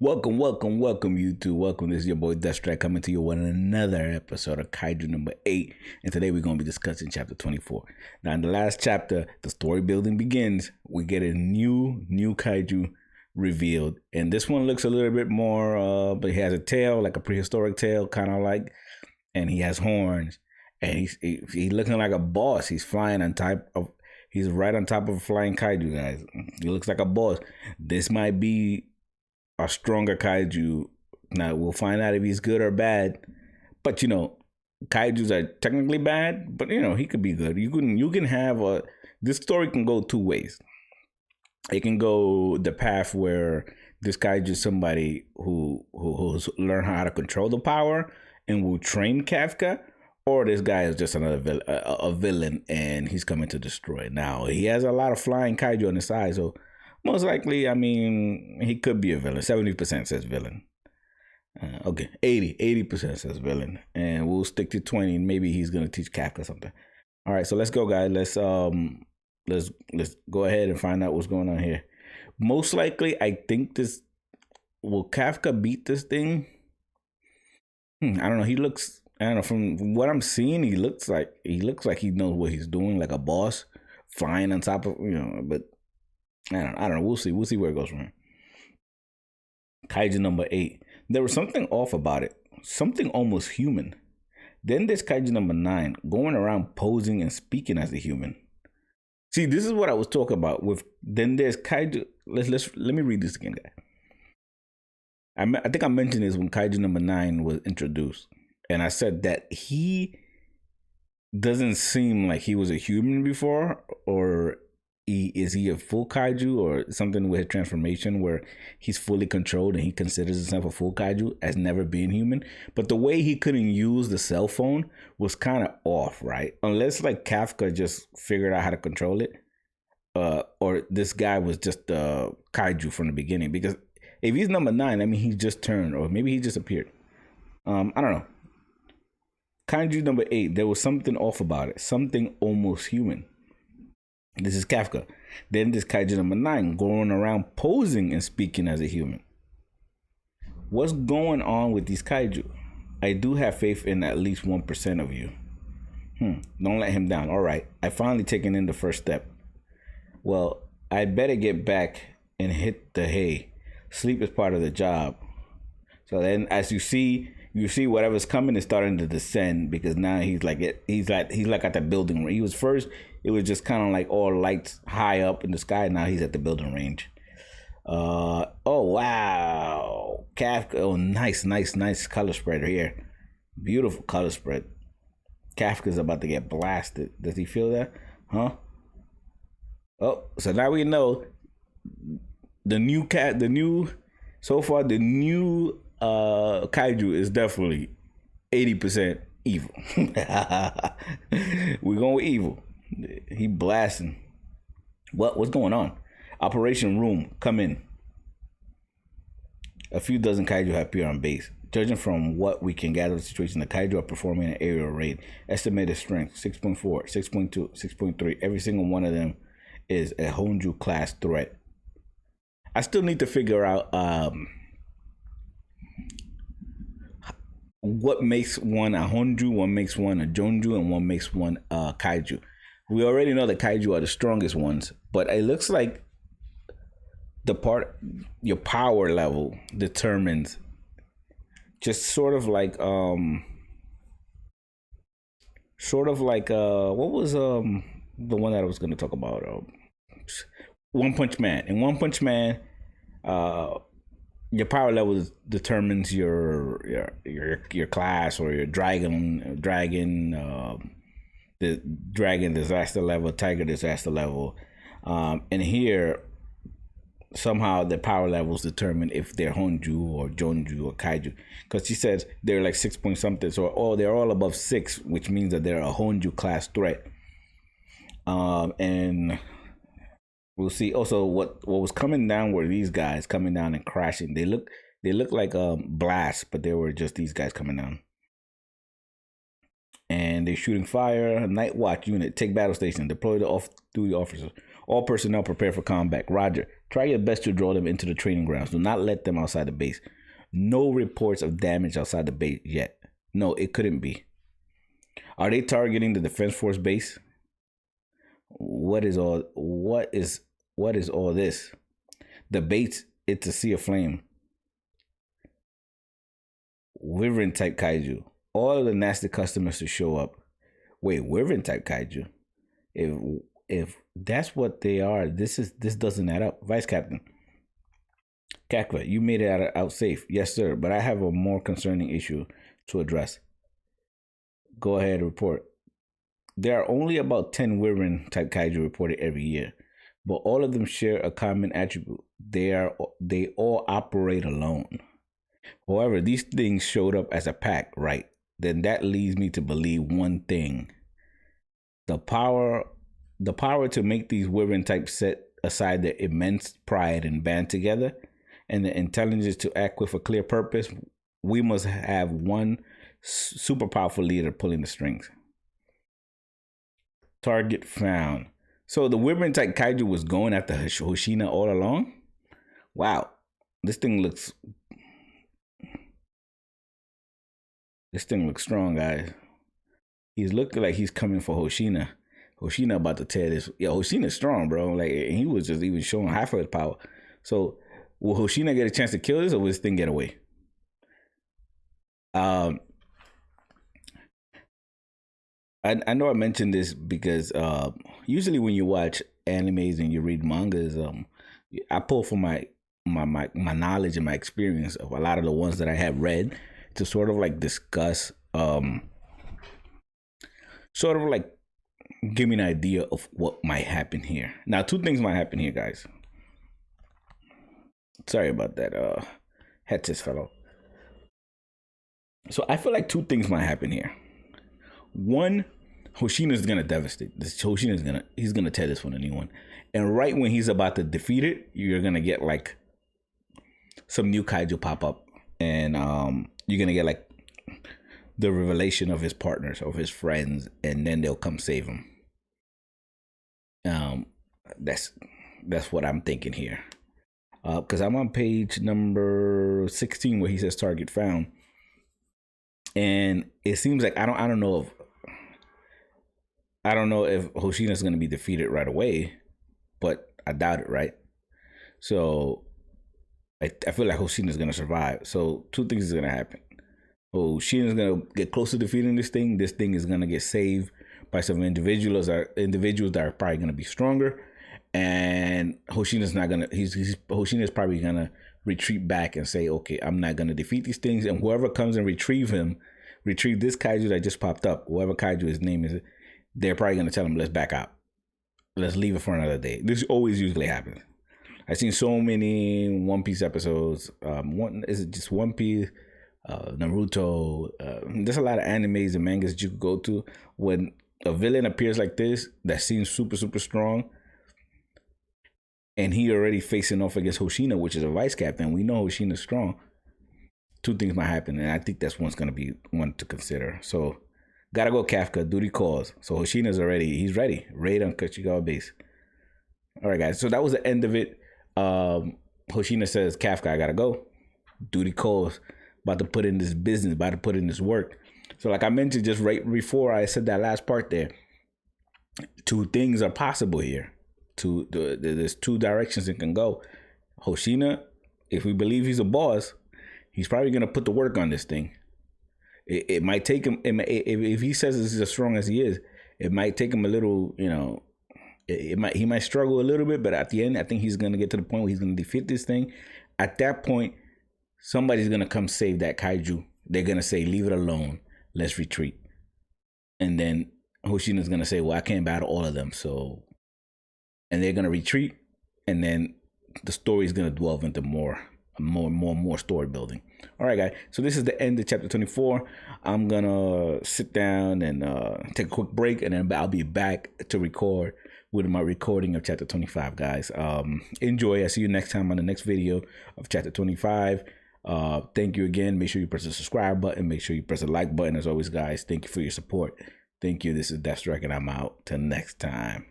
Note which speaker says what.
Speaker 1: Welcome, YouTube. Welcome. This is your boy Deathstrike coming to you with another episode of Kaiju number 8. And today we're going to be discussing chapter 24. Now, in the last chapter, the story building begins. We get a new Kaiju revealed. And this one looks a little bit more, but he has a tail, like a prehistoric tail, kind of like, and he has horns. And he's looking like a boss. He's flying on top of, he's right on top of a flying Kaiju, guys. He looks like a boss. This might be a stronger Kaiju. Now we'll find out if he's good or bad. But Kaijus are technically bad, but he could be good. You can have this story can go two ways. It can go the path where this Kaiju is somebody who's learned how to control the power and will train Kafka, or this guy is just another a villain and he's coming to destroy. Now he has a lot of flying Kaiju on the side, so most likely, he could be a villain. 70% says villain. Okay, 80% says villain, and we'll stick to 20. Maybe he's gonna teach Kafka something. All right, so let's go, guys. Let's go ahead and find out what's going on here. Most likely, I think will Kafka beat this thing? I don't know. I don't know. From what I'm seeing, he looks like he knows what he's doing, like a boss, flying on top of but. I don't know. We'll see where it goes from here. Kaiju number 8. There was something off about it. Something almost human. Then there's Kaiju number 9, going around posing and speaking as a human. See, this is what I was talking about. Then there's Kaiju. Let me read this again, guy. I think I mentioned this when Kaiju number 9 was introduced, and I said that he doesn't seem like he was a human before, or is he a full Kaiju or something with his transformation where he's fully controlled and he considers himself a full Kaiju as never being human? But the way he couldn't use the cell phone was kind of off, right? Unless like Kafka just figured out how to control it, or this guy was just a Kaiju from the beginning. Because if he's number 9, he just turned, or maybe he just appeared. I don't know. Kaiju number 8, there was something off about it. Something almost human. This is Kafka. Then this Kaiju number 9, going around posing and speaking as a human. What's going on with these Kaiju? I do have faith in at least 1% of you. Don't let him down. All right. I finally taken in the first step. Well, I'd better get back and hit the hay. Sleep is part of the job. So then as you see whatever's coming is starting to descend, because now he's like at the building where he was first. It was just kind of like all lights high up in the sky. Now he's at the building range. Oh wow, Kafka. Oh, nice color spread here. Beautiful color spread. Kafka's about to get blasted. Does he feel that? Huh? Oh, so now we know the new Kaiju is definitely 80% evil. We're going with evil. He blasting. What's going on? Operation room, come in. A few dozen Kaiju have appeared on base. Judging from what we can gather of the situation, the Kaiju are performing an aerial raid. Estimated strength 6.4, 6.2, 6.3. Every single one of them is a Honju class threat. I still need to figure out what makes one a Honju, one makes one a Jonju, and one makes one a Kaiju. We already know that Kaiju are the strongest ones, but it looks like your power level determines just sort of like what was the one that I was going to talk about? One Punch Man. In One Punch Man, your power level determines your class, or your dragon, the dragon disaster level, tiger disaster level, and here somehow the power levels determine if they're Honju or Jonju or Kaiju, because she says they're like 6 point something, so they're all above 6, which means that they're a Honju class threat. And we'll see also what was coming down were these guys coming down and crashing. They look like blasts, but they were just these guys coming down. And they're shooting fire. Night watch unit, take battle station, deploy the off-duty officers. All personnel prepare for combat. Roger. Try your best to draw them into the training grounds. Do not let them outside the base. No reports of damage outside the base yet. No, it couldn't be. Are they targeting the Defense Force base? What is all this? The bait, it's a sea of flame. Wyvern type kaiju. All of the nasty customers to show up. Wait, Wyvern type kaiju. If that's what they are, this doesn't add up. Vice Captain. Kakva, you made it out safe. Yes, sir, but I have a more concerning issue to address. Go ahead, report. There are only about 10 Wyvern type kaiju reported every year, but all of them share a common attribute. They all operate alone. However, these things showed up as a pack, right? Then that leads me to believe one thing. The power to make these Wyvern types set aside their immense pride and band together, and the intelligence to act with a clear purpose, we must have one super powerful leader pulling the strings. Target found. So the Wyvern type kaiju was going after Hoshina all along? Wow. This thing looks strong, guys. He's looking like he's coming for Hoshina. Hoshina about to tear this. Yeah, Hoshina's strong, bro. Like, he was just even showing half of his power. So will Hoshina get a chance to kill this, or will this thing get away? I know I mentioned this because usually when you watch animes and you read mangas, I pull from my knowledge and my experience of a lot of the ones that I have read to sort of like discuss, sort of like give me an idea of what might happen here. Now, two things might happen here, guys. Sorry about that. Headset fellow. So I feel like two things might happen here. One, Hoshina's gonna devastate this. He's gonna tear this one a new one. And right when he's about to defeat it, you're gonna get like some new kaiju pop up, and you're gonna get like the revelation of his partners, of his friends, and then they'll come save him. That's what I'm thinking here. Because I'm on page number 16 where he says target found, and it seems like I don't know if Hoshina's gonna be defeated right away, but I doubt it, right? So I feel like Hoshina's gonna survive. So two things is gonna happen. Hoshina's gonna get close to defeating this thing. This thing is gonna get saved by some individuals that are probably gonna be stronger, and Hoshina's not gonna. Hoshina's probably gonna retreat back and say, "Okay, I'm not gonna defeat these things." And whoever comes and retrieve this kaiju that just popped up, whoever kaiju his name is, they're probably gonna tell him, "Let's back out. Let's leave it for another day." This always usually happens. I've seen so many One Piece episodes. Is it just One Piece? Naruto. There's a lot of animes and mangas that you could go to when a villain appears like this that seems super, super strong, and he already facing off against Hoshina, which is a vice captain. We know Hoshina's strong. Two things might happen, and I think that's going to be one to consider. So, gotta go, Kafka. Duty calls. So Hoshina's he's ready. Raid on Kachigawa base. All right, guys. So that was the end of it. Hoshina says, "Kafka, I gotta go. Duty calls. About to put in this business. About to put in this work." So, like I mentioned just right before I said that last part there, two things are possible here. There's two directions it can go. Hoshina, if we believe he's a boss, he's probably gonna put the work on this thing. It might take him. If he says he's as strong as he is, it might take him a little. He might struggle a little bit, but at the end, I think he's gonna get to the point where he's gonna defeat this thing. At that point, somebody's gonna come save that kaiju. They're gonna say, "Leave it alone. Let's retreat." And then Hoshina's gonna say, "Well, I can't battle all of them, so." And they're gonna retreat, and then the story is gonna delve into more story building. All right, guys. So this is the end of chapter 24. I'm gonna sit down and take a quick break, and then I'll be back to record with my recording of chapter 25, guys. Enjoy. I'll see you next time on the next video of chapter 25. Thank you again. Make sure you press the subscribe button. Make sure you press the like button. As always, guys, thank you for your support. Thank you. This is Deathstrike, and I'm out. Till next time.